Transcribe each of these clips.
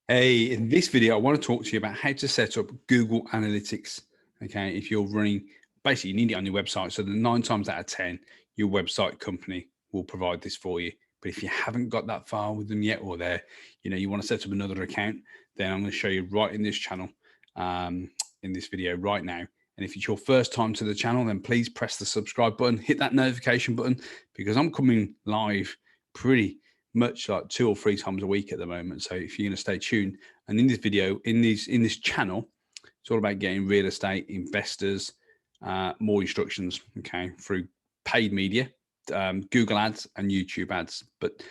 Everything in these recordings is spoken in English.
Hey, in this video, I want to talk to you about how to set up Google Analytics. Okay, if you're running, basically, you need it on your website. So, the 9 times out of 10, your website company will provide this for you. But if you haven't got that far with them yet, or you want to set up another account, then I'm going to show you right in this channel, in this video right now. And if it's your first time to the channel, then please press the subscribe button, hit that notification button, because I'm coming live pretty much like 2 or 3 times a week at the moment. So if you're going to stay tuned, and in this video, in this channel, it's all about getting real estate investors more instructions, okay, through paid media, Google ads and YouTube ads. But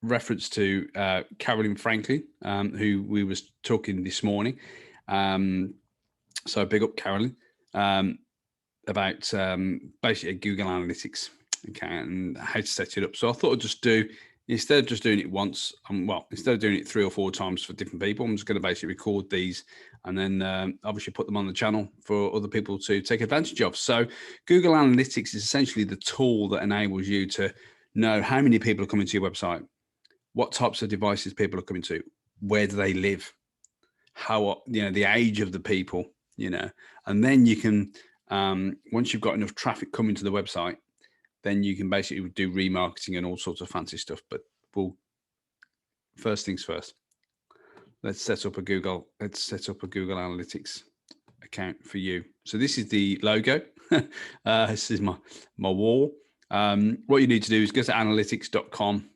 reference to Carolyn Franklin, who we was talking this morning. So big up Carolyn about basically Google Analytics. Okay, and how to set it up. So I thought I'd just do, instead of just doing it once, instead of doing it 3 or 4 times for different people, I'm just going to basically record these and then obviously put them on the channel for other people to take advantage of. So Google Analytics is essentially the tool that enables you to know how many people are coming to your website, what types of devices people are coming to, where do they live, how, the age of the people, and then you can, once you've got enough traffic coming to the website, then you can basically do remarketing and all sorts of fancy stuff. But first things first, let's set up a Google Analytics account for you. So this is the logo. This is my wall. What you need to do is go to analytics.com.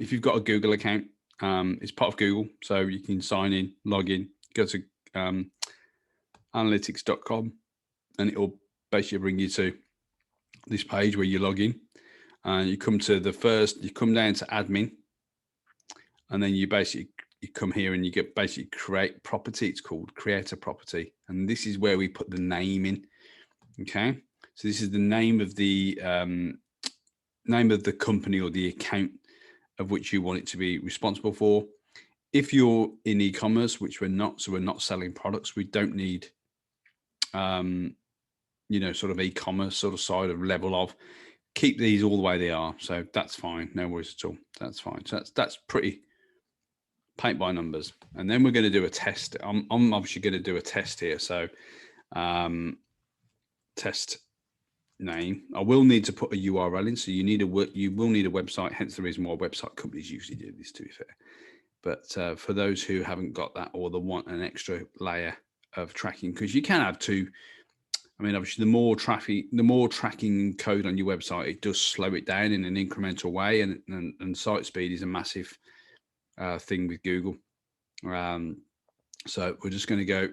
If you've got a Google account, it's part of Google, so you can sign in, log in, go to analytics.com, and it will basically bring you to this page where you log in, and you come to you come down to admin, and then you come here and you get basically create property. It's called create a property, and this is where we put the name in. Okay, so this is the name of the company or the account of which you want it to be responsible for. If you're in e-commerce, which we're not, so we're not selling products, we don't need sort of e-commerce sort of side of level of, keep these all the way they are. So that's fine. No worries at all. That's fine. So that's pretty paint by numbers. And then we're going to do a test. I'm obviously going to do a test here. So test name. I will need to put a URL in. So you will need a website. Hence the reason why website companies usually do this, to be fair. But for those who haven't got that, or they want an extra layer of tracking, because you can have two. I mean, obviously, the more tracking code on your website, it does slow it down in an incremental way, and site speed is a massive thing with Google. So we're just going to go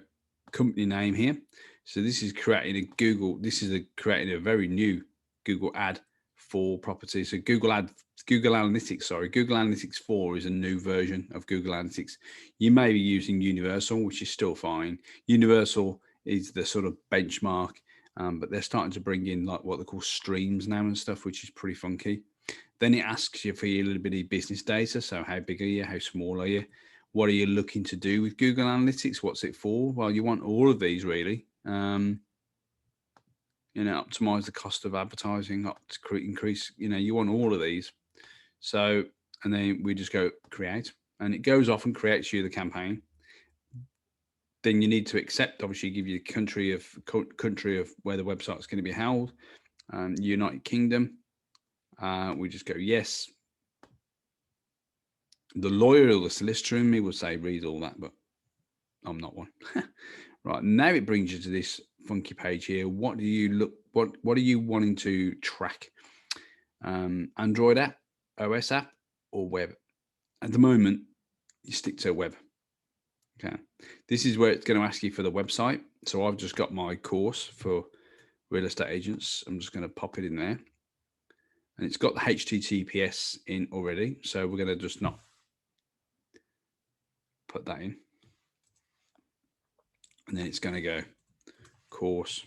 company name here. So this is creating a Google. This is creating a very new Google ad for property. So Google Analytics. Google Analytics 4 is a new version of Google Analytics. You may be using Universal, which is still fine. Universal is the sort of benchmark, but they're starting to bring in like what they call streams now and stuff, which is pretty funky. Then it asks you for your little bit of business data. So how big are you? How small are you? What are you looking to do with Google Analytics? What's it for? Well, you want all of these really. Optimize the cost of advertising, increase, you want all of these. So, and then we just go create, and it goes off and creates you the campaign. Then you need to accept, obviously, give you the country of where the website is going to be held, United Kingdom. We just go yes. The lawyer or the solicitor in me will say read all that, but I'm not one. Right, now it brings you to this funky page here. What are you wanting to track? Android app, OS app, or web? At the moment, you stick to web. Okay, this is where it's going to ask you for the website. So I've just got my course for real estate agents. I'm just going to pop it in there, and it's got the HTTPS in already. So we're going to just not put that in, and then it's going to go course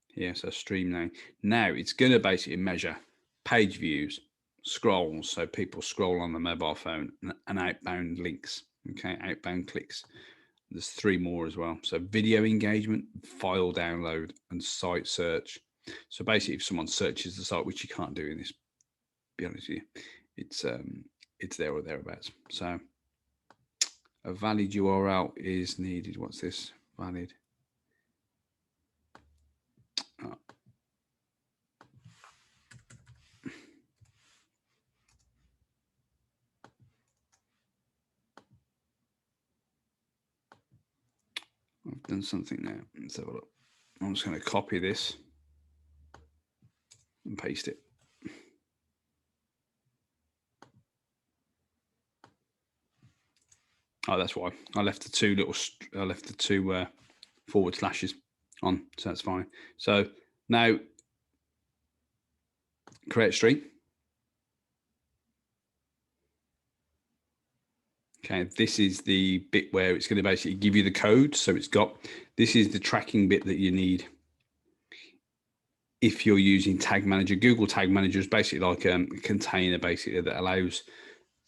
here. So stream name. Now it's going to basically measure page views, scrolls, so people scroll on the mobile phone, and outbound links. Okay, outbound clicks. There's 3 more as well. So video engagement, file download, and site search. So basically, if someone searches the site, which you can't do in this, be honest with you, it's there or thereabouts. So a valid URL is needed. What's this? Valid. Oh. I've done something now. Let's have a look. I'm just going to copy this and paste it. Oh, that's why I left the two forward slashes on, so that's fine. So now create a stream. Okay, this is the bit where it's going to basically give you the code. So this is the tracking bit that you need if you're using Tag Manager. Google Tag Manager is basically like a container basically that allows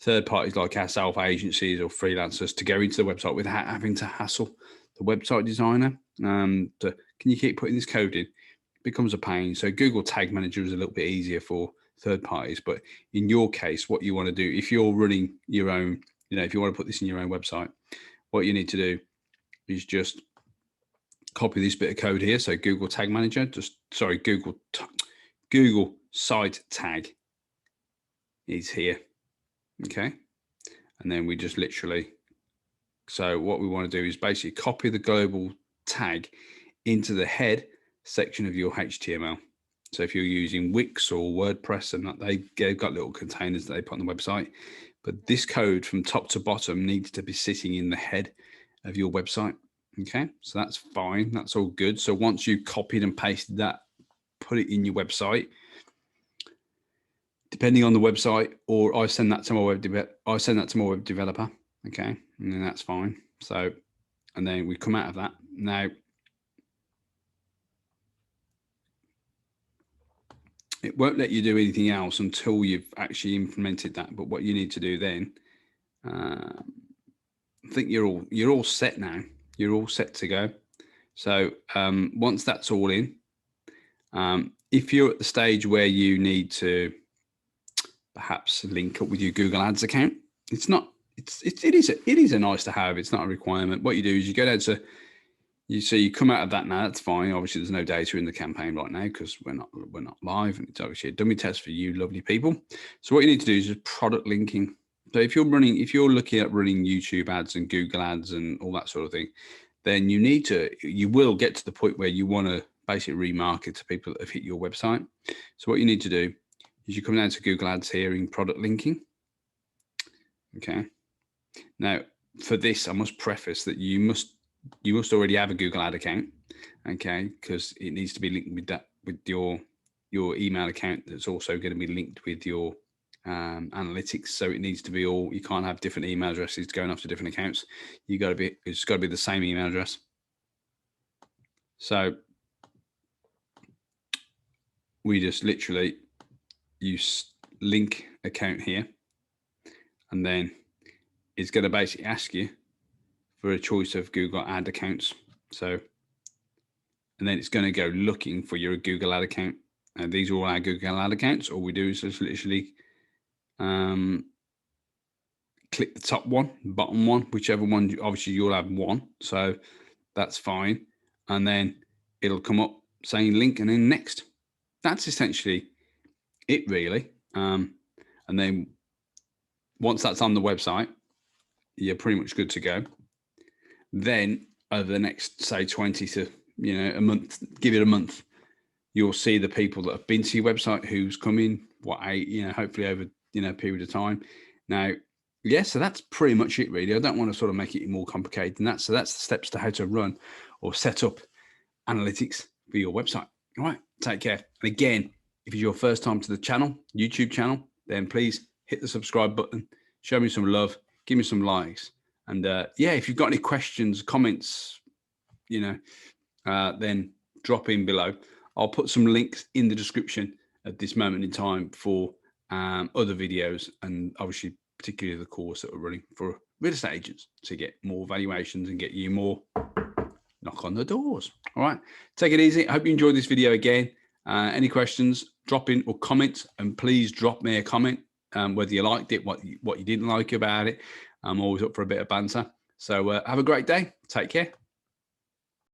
third parties like ourselves, agencies or freelancers, to go into the website without having to hassle the website designer. Can you keep putting this code in? It becomes a pain. So Google Tag Manager is a little bit easier for third parties. But in your case, what you want to do, if you're running your own, if you want to put this in your own website, what you need to do is just copy this bit of code here. So Google Tag Manager, Google Site Tag is here. Okay. And then we just literally, so what we want to do is basically copy the global tag into the head section of your HTML. So if you're using Wix or WordPress, and they've got little containers that they put on the website, but this code from top to bottom needs to be sitting in the head of your website. Okay, so that's fine. That's all good. So once you copied and pasted that, put it in your website, depending on the website, or I send that to my web developer. Okay, and then that's fine. So, and then we come out of that. Now, it won't let you do anything else until you've actually implemented that. But what you need to do then, I think you're all set now. You're all set to go. So once that's all in, if you're at the stage where you need to perhaps link up with your Google Ads account, it is a nice to have. It's not a requirement. What you do is you go down to, you come out of that now. That's fine. Obviously, there's no data in the campaign right now because we're not live, and it's obviously a dummy test for you lovely people. So what you need to do is just product linking. So if you're looking at running YouTube ads and Google ads and all that sort of thing, then you will get to the point where you want to basically remarket to people that have hit your website. So what you need to do is you come down to Google Ads here in product linking. Okay. Now for this, I must preface that you must already have a Google Ad account. Okay. Because it needs to be linked with your email account. That's also going to be linked with your analytics. So it needs to be you can't have different email addresses going off to different accounts. It's got to be the same email address. So we just literally use link account here, and then it's going to basically ask you for a choice of Google Ad accounts. So, and then it's going to go looking for your Google Ad account. And these are all our Google Ad accounts. All we do is just literally click the top one, bottom one, whichever one. Obviously, you'll have one, so that's fine. And then it'll come up saying link and then next. That's essentially it, really. And then once that's on the website, you're pretty much good to go. Then over the next, say, 20 to a month, give it a month, you'll see the people that have been to your website, who's come in, hopefully over a period of time. Now, so that's pretty much it, really. I don't want to sort of make it more complicated than that. So that's the steps to how to run or set up analytics for your website. All right, take care. And again, if it's your first time to the channel, YouTube channel, then please hit the subscribe button, show me some love, give me some likes. And if you've got any questions, comments, then drop in below. I'll put some links in the description at this moment in time for other videos, and obviously particularly the course that we're running for real estate agents to get more valuations and get you more knock on the doors. All right, take it easy. I hope you enjoyed this video again. Any questions, drop in or comment, and please drop me a comment, whether you liked it, what you didn't like about it. I'm always up for a bit of banter. So have a great day. Take care.